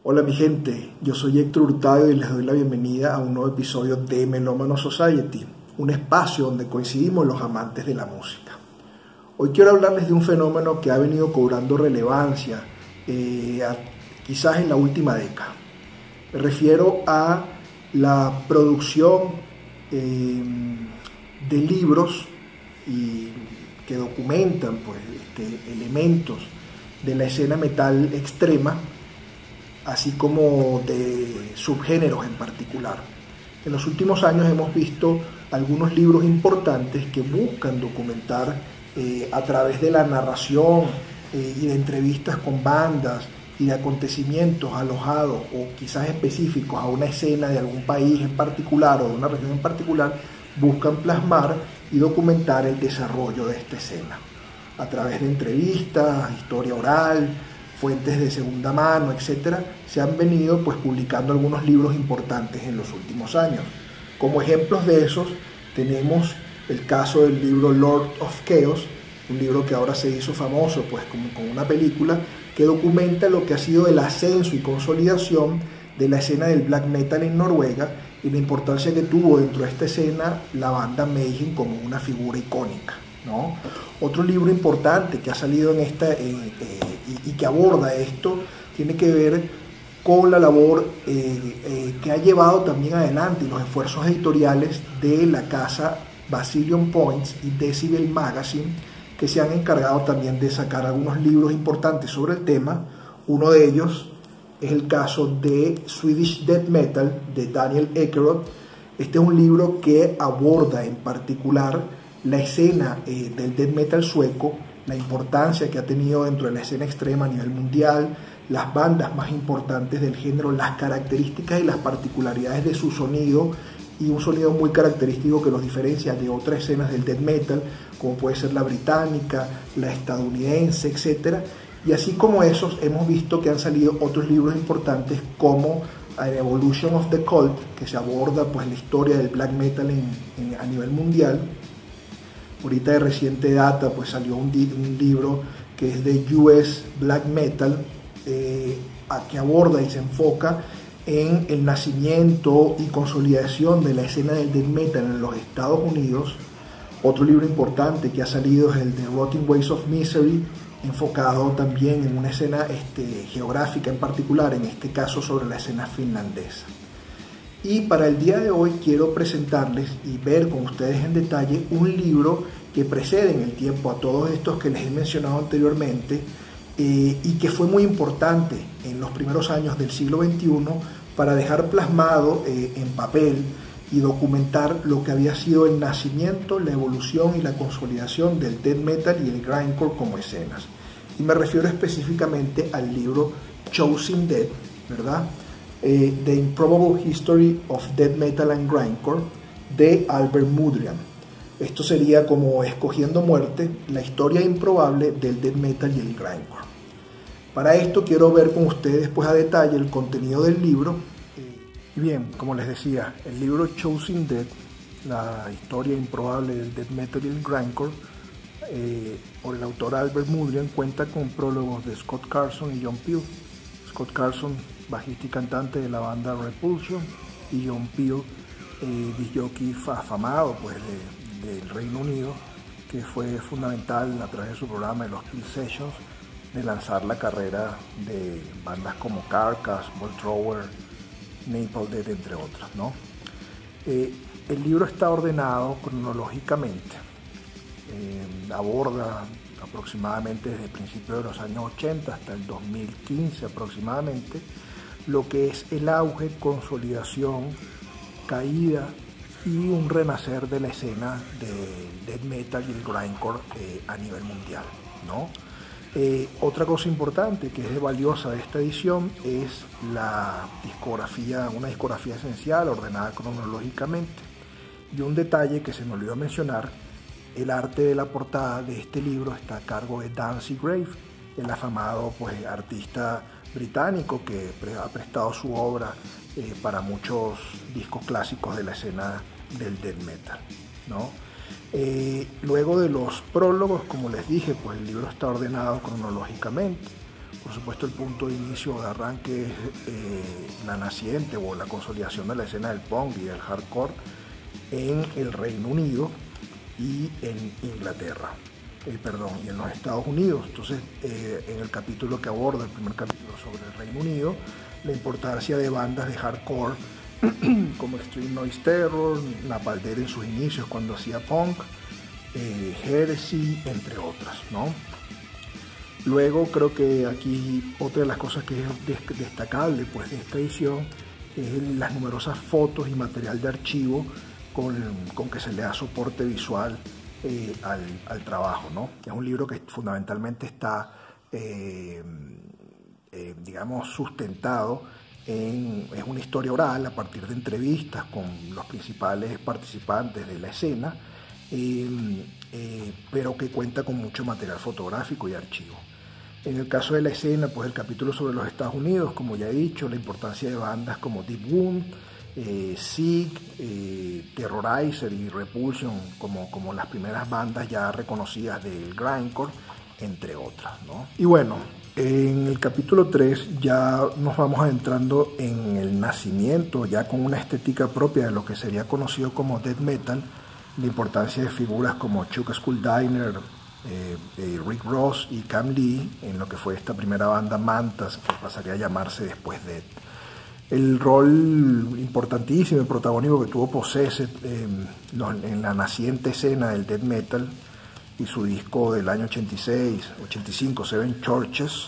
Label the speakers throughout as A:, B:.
A: Hola mi gente, yo soy Héctor Hurtado y les doy la bienvenida a un nuevo episodio de Melómano Society, un espacio donde coincidimos los amantes de la música. Hoy quiero hablarles de un fenómeno que ha venido cobrando relevancia quizás en la última década. Me refiero a la producción de libros que documentan elementos de la escena metal extrema, así como de subgéneros en particular. En los últimos años hemos visto algunos libros importantes que buscan documentar a través de la narración y de entrevistas con bandas y de acontecimientos alojados o quizás específicos a una escena de algún país en particular o de una región en particular, buscan plasmar y documentar el desarrollo de esta escena a través de entrevistas, historia oral, fuentes de segunda mano, etcétera. Se han venido publicando algunos libros importantes en los últimos años. Como ejemplos de esos tenemos el caso del libro Lord of Chaos, un libro que ahora se hizo famoso con una película que documenta lo que ha sido el ascenso y consolidación de la escena del black metal en Noruega y la importancia que tuvo dentro de esta escena la banda Mayhem como una figura icónica, ¿no? Otro libro importante que ha salido y que aborda esto tiene que ver con la labor que ha llevado también adelante los esfuerzos editoriales de la casa Basilion Points y Decibel Magazine, que se han encargado también de sacar algunos libros importantes sobre el tema. Uno de ellos es el caso de Swedish Death Metal de Daniel Ekeroth. Este es un libro que aborda en particular la escena del death metal sueco, la importancia que ha tenido dentro de la escena extrema a nivel mundial, las bandas más importantes del género, las características y las particularidades de su sonido, y un sonido muy característico que los diferencia de otras escenas del death metal, como puede ser la británica, la estadounidense, etc. Y así como esos, hemos visto que han salido otros libros importantes como An Evolution of the Cult, que se aborda la historia del black metal a nivel mundial. Ahorita de reciente data salió un libro que es de US Black Metal, que aborda y se enfoca en el nacimiento y consolidación de la escena del death metal en los Estados Unidos. Otro libro importante que ha salido es el de Rotting Ways of Misery, enfocado también en una escena geográfica en particular, en este caso sobre la escena finlandesa. Y para el día de hoy quiero presentarles y ver con ustedes en detalle un libro que precede en el tiempo a todos estos que les he mencionado anteriormente, y que fue muy importante en los primeros años del siglo XXI para dejar plasmado en papel y documentar lo que había sido el nacimiento, la evolución y la consolidación del death metal y el grindcore como escenas. Y me refiero específicamente al libro Choosing Death, ¿verdad? The Improbable History of Death Metal and Grindcore de Albert Mudrian. Esto sería como Escogiendo Muerte, la historia improbable del death metal y el grindcore. Para esto quiero ver con ustedes a detalle el contenido del libro. Y bien, como les decía, el libro Choosing Death, la historia improbable del death metal y el grindcore, por el autor Albert Mudrian, cuenta con prólogos de Scott Carson y John Peel. Scott Carson, bajista y cantante de la banda Repulsion, y John Peel, disc jockey afamado del Reino Unido, que fue fundamental a través de su programa de los Peel Sessions de lanzar la carrera de bandas como Carcass, Bolt Thrower, Napalm Death, entre otras, ¿no? El libro está ordenado cronológicamente, aborda aproximadamente desde principios de los años 80 hasta el 2015 aproximadamente lo que es el auge, consolidación, caída y un renacer de la escena del death metal y el grindcore a nivel mundial, ¿no? Otra cosa importante que es valiosa de esta edición es la discografía, una discografía esencial ordenada cronológicamente. Y un detalle que se me olvidó mencionar: el arte de la portada de este libro está a cargo de Dan Seagrave, el afamado artista británico que ha prestado su obra para muchos discos clásicos de la escena del death metal, ¿no? Luego de los prólogos, como les dije, el libro está ordenado cronológicamente. Por supuesto, el punto de inicio, de arranque es la naciente o la consolidación de la escena del punk y del hardcore en el Reino Unido y en Inglaterra, y en los Estados Unidos. Entonces, en el capítulo que aborda, el primer capítulo sobre el Reino Unido, la importancia de bandas de hardcore como Extreme Noise Terror, Napalm Death en sus inicios cuando hacía punk, Heresy, entre otras, ¿no? Luego creo que aquí otra de las cosas que es destacable pues, de esta edición es las numerosas fotos y material de archivo con que se le da soporte visual al trabajo, ¿no? Es un libro que fundamentalmente está, digamos, sustentado es una historia oral a partir de entrevistas con los principales participantes de la escena, pero que cuenta con mucho material fotográfico y archivo. En el caso de la escena, pues el capítulo sobre los Estados Unidos, como ya he dicho, la importancia de bandas como Deep Wound, Sick, Terrorizer y Repulsion como las primeras bandas ya reconocidas del grindcore, entre otras, ¿no? Y bueno, en el capítulo 3 ya nos vamos adentrando en el nacimiento, ya con una estética propia de lo que sería conocido como death metal, la importancia de figuras como Chuck Schuldiner, Rick Ross y Cam Lee en lo que fue esta primera banda Mantas, que pasaría a llamarse después Death. El rol importantísimo y protagónico que tuvo Possessed en la naciente escena del death metal y su disco del año 85, Seven Churches.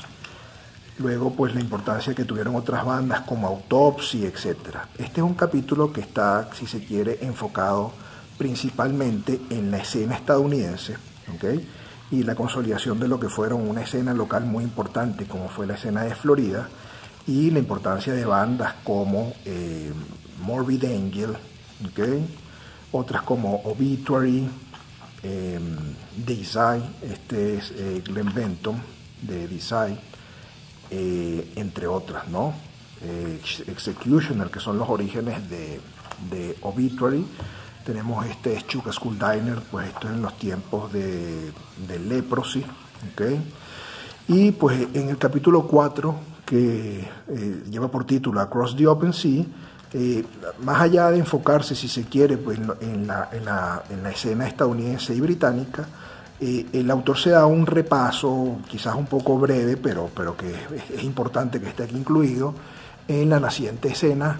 A: Luego, pues la importancia que tuvieron otras bandas como Autopsy, etc. Este es un capítulo que está, si se quiere, enfocado principalmente en la escena estadounidense, ¿okay? Y la consolidación de lo que fueron una escena local muy importante, como fue la escena de Florida, y la importancia de bandas como Morbid Angel, ¿okay? Otras como Obituary, Desire, este es Glenn Benton de Desire, entre otras, ¿no? Executioner, que son los orígenes de Obituary. Tenemos este Chuck Schuldiner, pues esto es en los tiempos de Leprosy, ¿okay? Y pues en el capítulo 4, que lleva por título Across the Open Sea, más allá de enfocarse, si se quiere, pues, en la escena estadounidense y británica, el autor se da un repaso, quizás un poco breve, pero que es importante que esté aquí incluido, en la naciente escena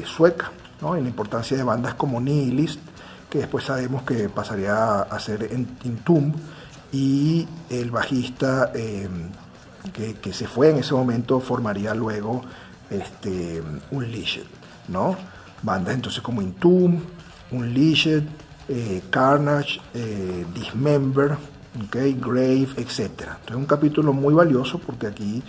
A: sueca, ¿no? En la importancia de bandas como Nihilist, que después sabemos que pasaría a ser Entomb, y el bajista que se fue en ese momento formaría luego Unleashed, ¿no? Bandas entonces como Entomb, Unleashed, Carnage, Dismember, okay, Grave, etc. Entonces un capítulo muy valioso porque aquí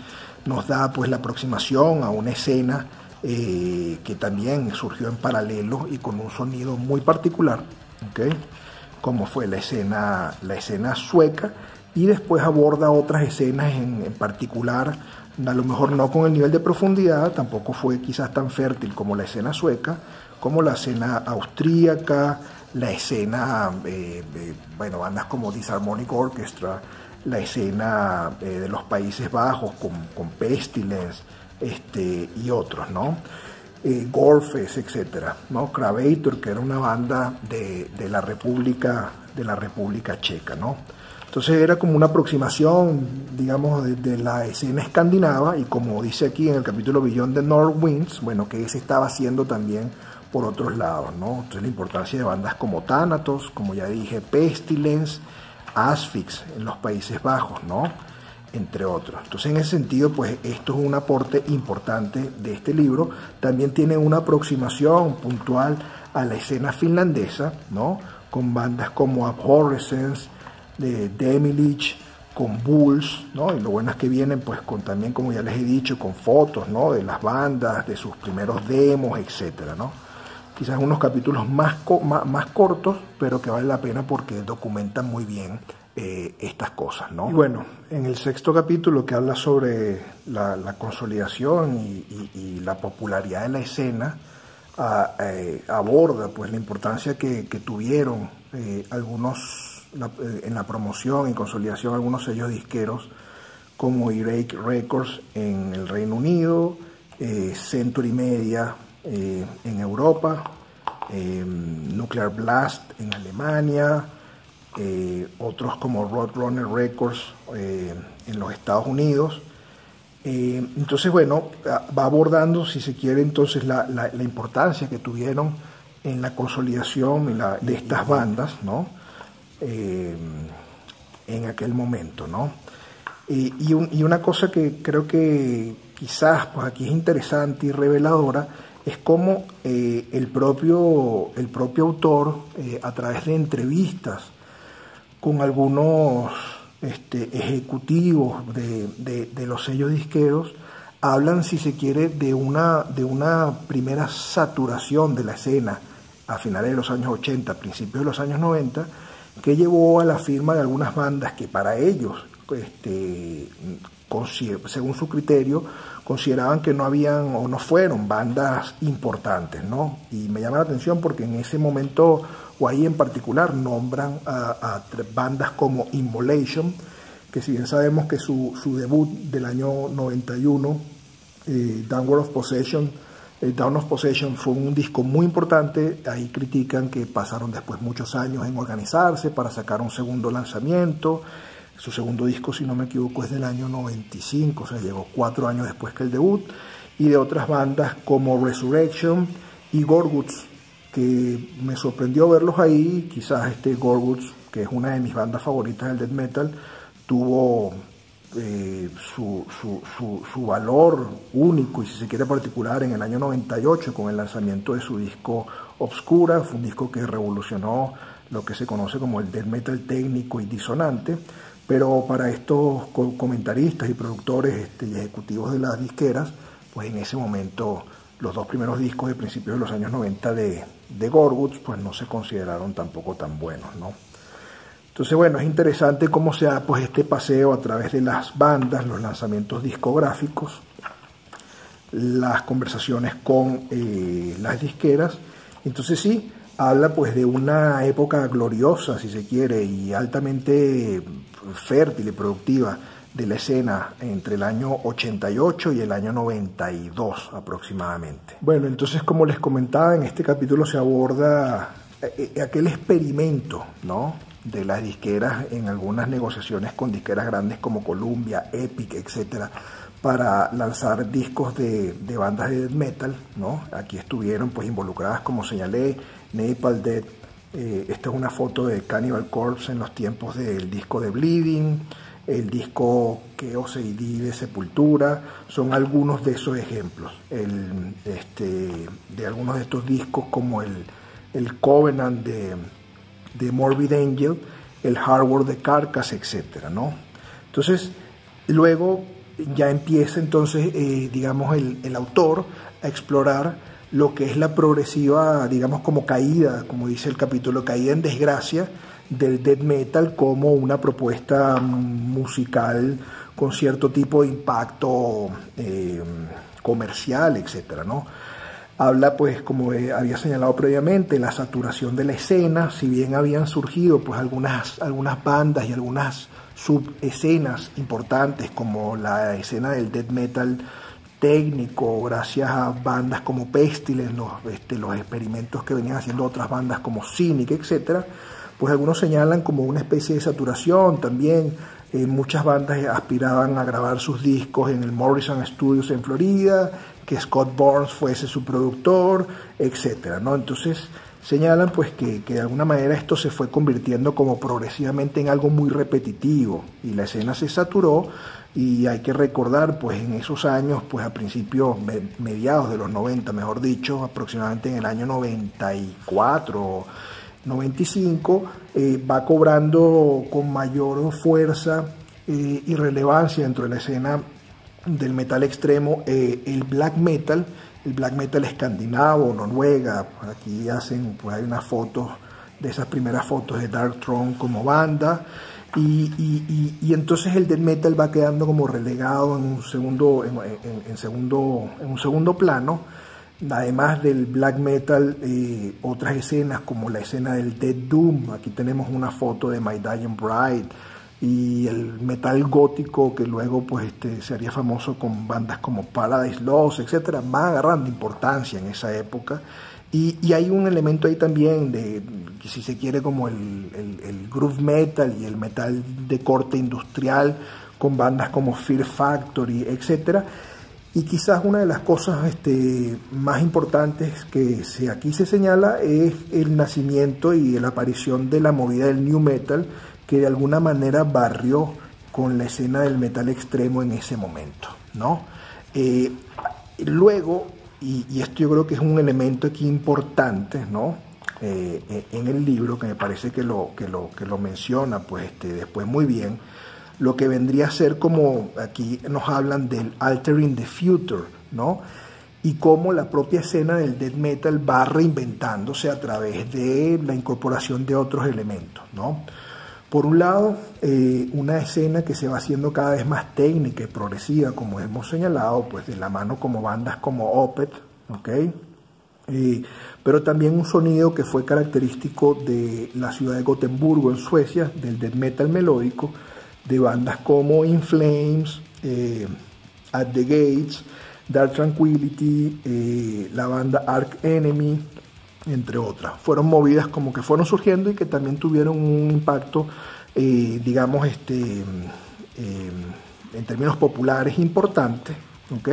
A: nos da pues la aproximación a una escena que también surgió en paralelo y con un sonido muy particular, ¿okay? Como fue la escena sueca, y después aborda otras escenas en particular, a lo mejor no con el nivel de profundidad, tampoco fue quizás tan fértil como la escena sueca, como la escena austríaca, la escena, bandas como Disharmonic Orchestra, la escena de los Países Bajos con Pestilence, y otros, ¿no? Gorfes, etcétera, ¿no? Cravator, que era una banda de la República Checa, ¿no? Entonces era como una aproximación, digamos, de la escena escandinava, y como dice aquí en el capítulo Beyond the North Winds, bueno, que se estaba haciendo también por otros lados, ¿no? Entonces la importancia de bandas como Thanatos, como ya dije, Pestilence, Asphyx en los Países Bajos, ¿no? Entre otros. Entonces en ese sentido, pues esto es un aporte importante de este libro. También tiene una aproximación puntual a la escena finlandesa, ¿no? Con bandas como Abhorrence, de Demilich, con Bulls, ¿no? Y lo bueno es que vienen pues también, como ya les he dicho, con fotos, ¿no? De las bandas, de sus primeros demos, etcétera, ¿no? Quizás unos capítulos más cortos, pero que vale la pena porque documentan muy bien estas cosas, ¿no? Y bueno, en el sexto capítulo, que habla sobre la consolidación y la popularidad de la escena, aborda pues la importancia que tuvieron algunos en la promoción y consolidación algunos sellos disqueros como Earache Records en el Reino Unido, Century Media en Europa, Nuclear Blast en Alemania, otros como Roadrunner Records en los Estados Unidos. Entonces, bueno, va abordando, si se quiere, entonces la importancia que tuvieron en la consolidación de estas bandas, ¿no? En aquel momento, ¿no? Y una cosa que creo que quizás pues aquí es interesante y reveladora es cómo el propio autor, a través de entrevistas con algunos ejecutivos de los sellos disqueros, hablan, si se quiere, de una primera saturación de la escena a finales de los años 80, principios de los años 90, que llevó a la firma de algunas bandas que para ellos, según su criterio, consideraban que no habían o no fueron bandas importantes, ¿no? Y me llama la atención porque en ese momento, o ahí en particular, nombran a bandas como Immolation, que si bien sabemos que su debut del año 91, Down of Possession fue un disco muy importante, ahí critican que pasaron después muchos años en organizarse para sacar un segundo lanzamiento. Su segundo disco, si no me equivoco, es del año 95, o sea, llegó 4 años después que el debut, y de otras bandas como Resurrection y Gorguts, que me sorprendió verlos ahí. Quizás Gorguts, que es una de mis bandas favoritas del death metal, tuvo su valor único y, si se quiere, particular en el año 98 con el lanzamiento de su disco Obscura. Fue un disco que revolucionó lo que se conoce como el death metal técnico y disonante, pero para estos comentaristas y productores y ejecutivos de las disqueras, pues en ese momento los 2 primeros discos de principios de los años 90 de Gorguts pues no se consideraron tampoco tan buenos, ¿no? Entonces, bueno, es interesante cómo se da pues este paseo a través de las bandas, los lanzamientos discográficos, las conversaciones con las disqueras. Entonces sí, habla pues de una época gloriosa, si se quiere, y altamente fértil y productiva de la escena entre el año 88 y el año 92 aproximadamente. Bueno, entonces, como les comentaba, en este capítulo se aborda aquel experimento, ¿no?, de las disqueras en algunas negociaciones con disqueras grandes como Columbia, Epic, etcétera, para lanzar discos de bandas de death metal, ¿no? Aquí estuvieron pues involucradas, como señalé, Napalm Death. Esta es una foto de Cannibal Corpse en los tiempos del disco de Bleeding, el disco Chaos AD de Sepultura. Son algunos de esos ejemplos de algunos de estos discos, como el Covenant de Morbid Angel, el Hardware de Carcass, etcétera, ¿no? Entonces, luego ya empieza entonces, digamos, el autor a explorar lo que es la progresiva, digamos, como caída, como dice el capítulo, caída en desgracia del death metal como una propuesta musical con cierto tipo de impacto comercial, etcétera, ¿no? Habla, pues, como había señalado previamente, la saturación de la escena. Si bien habían surgido pues algunas bandas y algunas subescenas importantes, como la escena del death metal técnico, gracias a bandas como Pestilence, los experimentos que venían haciendo otras bandas como Cynic, etcétera, pues algunos señalan como una especie de saturación. También muchas bandas aspiraban a grabar sus discos en el Morrison Studios en Florida, que Scott Burns fuese su productor, etcétera, ¿no? Entonces señalan pues que de alguna manera esto se fue convirtiendo como progresivamente en algo muy repetitivo y la escena se saturó. Y hay que recordar pues en esos años, pues a principios, mediados de los 90, mejor dicho, aproximadamente en el año 94, 95, va cobrando con mayor fuerza y relevancia dentro de la escena del metal extremo el black metal escandinavo, Noruega. Aquí hacen, pues hay unas fotos de esas primeras fotos de Darkthrone como banda, y entonces el death metal va quedando como relegado en un segundo plano. Además del black metal, otras escenas como la escena del Death Doom. Aquí tenemos una foto de My Dying Bride y el metal gótico, que luego pues se haría famoso con bandas como Paradise Lost, etcétera, va agarrando importancia en esa época. Y hay un elemento ahí también de, si se quiere, como el groove metal y el metal de corte industrial, con bandas como Fear Factory, etcétera. Y quizás una de las cosas más importantes que aquí se señala es el nacimiento y la aparición de la movida del new metal, que de alguna manera barrió con la escena del metal extremo en ese momento, ¿no? Luego, y esto yo creo que es un elemento aquí importante, ¿no? En el libro, que me parece que lo menciona pues después muy bien, lo que vendría a ser, como aquí nos hablan del altering the future, ¿no? Y cómo la propia escena del death metal va reinventándose a través de la incorporación de otros elementos, ¿no? Por un lado, una escena que se va haciendo cada vez más técnica y progresiva, como hemos señalado, pues de la mano como bandas como Opeth, ¿ok? Pero también un sonido que fue característico de la ciudad de Gotemburgo, en Suecia, del death metal melódico, de bandas como In Flames, At the Gates, Dark Tranquility, la banda Arch Enemy, entre otras. Fueron movidas como que fueron surgiendo y que también tuvieron un impacto, digamos, en términos populares importante, ¿ok?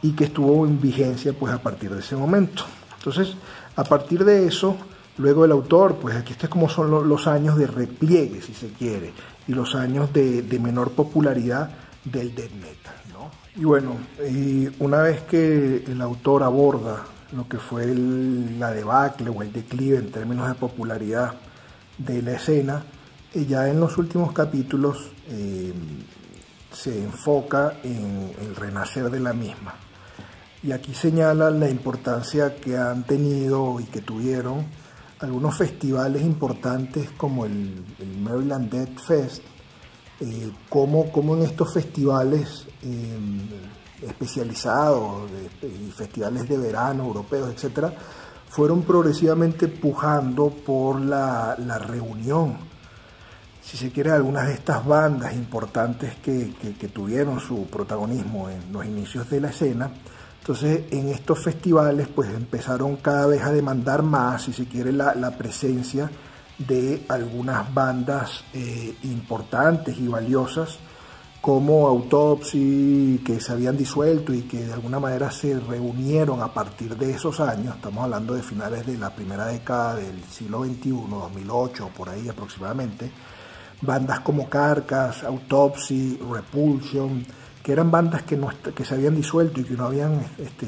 A: Y que estuvo en vigencia pues a partir de ese momento. Entonces, a partir de eso, luego el autor, pues aquí está como son los años de repliegue, si se quiere, y los años de menor popularidad del death metal, ¿no? Y bueno, una vez que el autor aborda lo que fue la debacle o el declive en términos de popularidad de la escena, ya en los últimos capítulos se enfoca en el renacer de la misma. Y aquí señala la importancia que han tenido y que tuvieron algunos festivales importantes como el Maryland Death Fest, como en estos festivales especializados y festivales de verano europeos, etcétera, fueron progresivamente pujando por la reunión, si se quiere, algunas de estas bandas importantes que tuvieron su protagonismo en los inicios de la escena. Entonces, en estos festivales pues empezaron cada vez a demandar más, si se quiere, la presencia de algunas bandas importantes y valiosas, como Autopsy, que se habían disuelto y que de alguna manera se reunieron a partir de esos años. Estamos hablando de finales de la primera década del siglo XXI, 2008, por ahí aproximadamente. Bandas como Carcass, Autopsy, Repulsion, que eran bandas que se habían disuelto y que no habían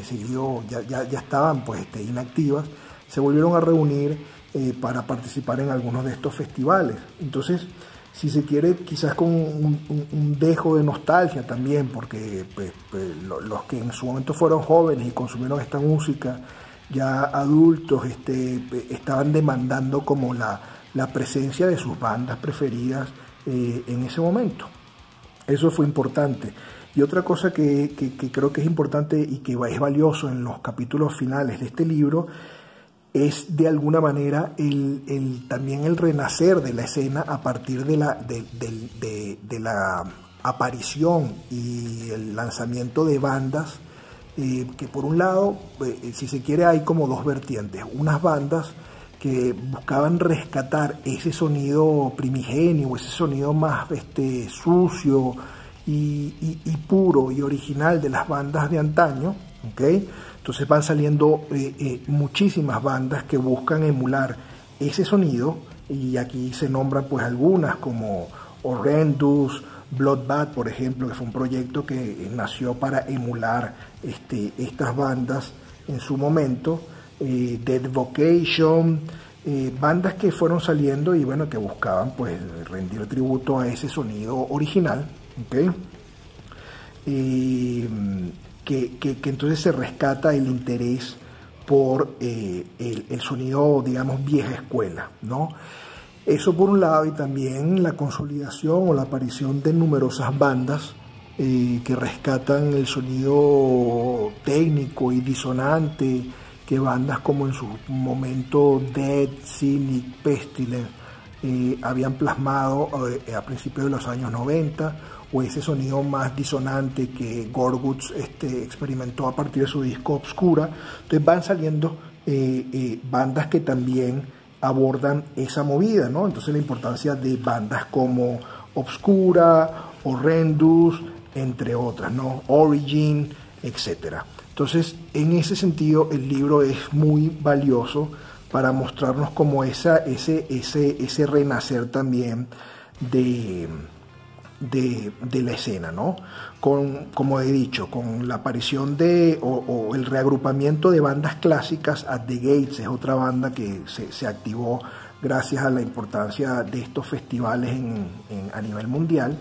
A: seguido, ya estaban pues inactivas, se volvieron a reunir para participar en algunos de estos festivales. Entonces, si se quiere, quizás con un dejo de nostalgia también, porque los que en su momento fueron jóvenes y consumieron esta música, ya adultos, estaban demandando como la presencia de sus bandas preferidas en ese momento. Eso fue importante. Y otra cosa que creo que es importante y que es valioso en los capítulos finales de este libro es de alguna manera también el renacer de la escena a partir de la aparición y el lanzamiento de bandas que, por un lado, si se quiere, hay como dos vertientes. Unas bandas que buscaban rescatar ese sonido primigenio, ese sonido más sucio y puro y original de las bandas de antaño, ¿okay? Entonces van saliendo muchísimas bandas que buscan emular ese sonido, y aquí se nombran pues algunas como Horrendous, Bloodbath, por ejemplo, que fue un proyecto que nació para emular estas bandas en su momento. Dead Vocation, bandas que fueron saliendo y bueno, que buscaban pues rendir tributo a ese sonido original, ¿okay? Que entonces se rescata el interés por el sonido, digamos, vieja escuela, ¿no? Eso por un lado, y también la consolidación o la aparición de numerosas bandas que rescatan el sonido técnico y disonante que bandas como en su momento Dead, Cynic, Pestilence habían plasmado a principios de los años 90, o ese sonido más disonante que Gorguts experimentó a partir de su disco Obscura. Entonces van saliendo bandas que también abordan esa movida, ¿no? Entonces la importancia de bandas como Obscura, Horrendous, entre otras, ¿no? Origin, etcétera. Entonces, en ese sentido, el libro es muy valioso para mostrarnos como ese renacer también de la escena, ¿no? Como he dicho, con la aparición o el reagrupamiento de bandas clásicas. At the Gates es otra banda que se activó gracias a la importancia de estos festivales a nivel mundial.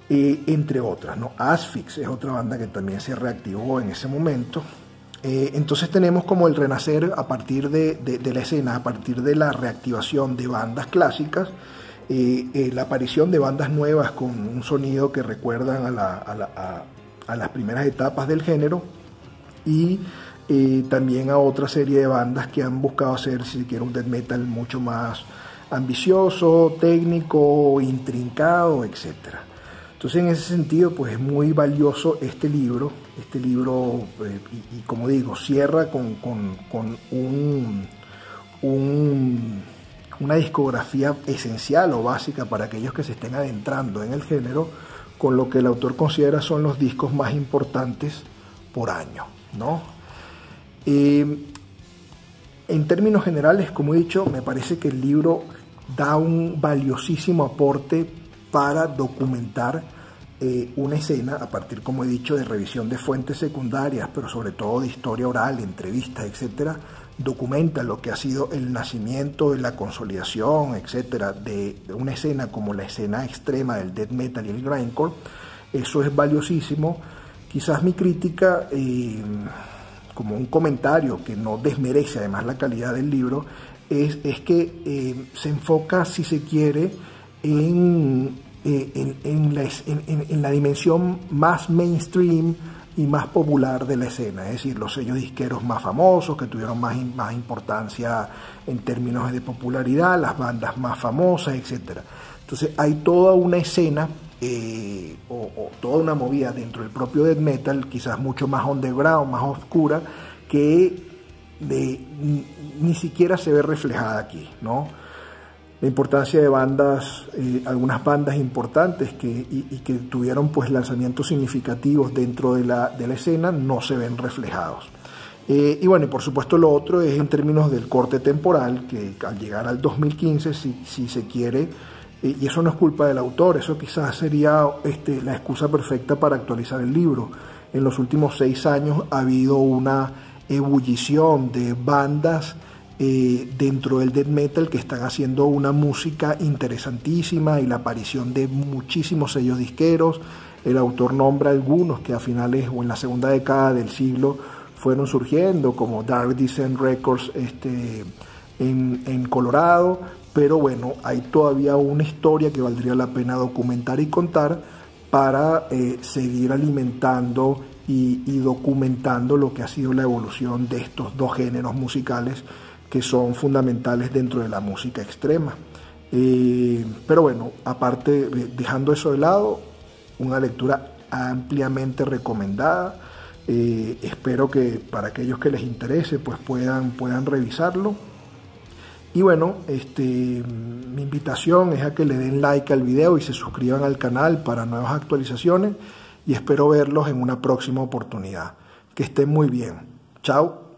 A: Entre otras, ¿no? Asphyx es otra banda que también se reactivó en ese momento. Entonces tenemos como el renacer a partir de la escena, a partir de la reactivación de bandas clásicas, la aparición de bandas nuevas con un sonido que recuerdan a las primeras etapas del género, y también a otra serie de bandas que han buscado hacer, si se quiere, un death metal mucho más ambicioso, técnico, intrincado, etcétera. Entonces, en ese sentido, pues es muy valioso este libro, y como digo, cierra con una discografía esencial o básica para aquellos que se estén adentrando en el género, con lo que el autor considera son los discos más importantes por año, ¿no? En términos generales, como he dicho, me parece que el libro da un valiosísimo aporte para documentar una escena a partir, como he dicho, de revisión de fuentes secundarias, pero sobre todo de historia oral, entrevistas, etcétera. Documenta lo que ha sido el nacimiento, la consolidación, etcétera, de una escena como la escena extrema del death metal y el grindcore. Eso es valiosísimo. Quizás mi crítica, como un comentario que no desmerece además la calidad del libro, es que se enfoca, si se quiere, en la dimensión más mainstream y más popular de la escena, es decir, los sellos disqueros más famosos, que tuvieron más importancia en términos de popularidad, las bandas más famosas, etc. Entonces hay toda una escena o toda una movida dentro del propio death metal, quizás mucho más underground, más oscura, que ni siquiera se ve reflejada aquí, ¿no? La importancia de bandas, algunas bandas importantes y que tuvieron pues lanzamientos significativos dentro de la escena, no se ven reflejados. Y bueno, y por supuesto lo otro es en términos del corte temporal, que al llegar al 2015, si se quiere, y eso no es culpa del autor, eso quizás sería la excusa perfecta para actualizar el libro. En los últimos 6 años ha habido una ebullición de bandas dentro del death metal que están haciendo una música interesantísima, y la aparición de muchísimos sellos disqueros. El autor nombra algunos que a finales o en la segunda década del siglo fueron surgiendo, como Dark Descent Records en Colorado, pero bueno, hay todavía una historia que valdría la pena documentar y contar para seguir alimentando y documentando lo que ha sido la evolución de estos dos géneros musicales que son fundamentales dentro de la música extrema. Pero bueno, aparte, dejando eso de lado, una lectura ampliamente recomendada. Espero que para aquellos que les interese pues puedan revisarlo. Y bueno, mi invitación es a que le den like al video y se suscriban al canal para nuevas actualizaciones, y espero verlos en una próxima oportunidad. Que estén muy bien. Chao.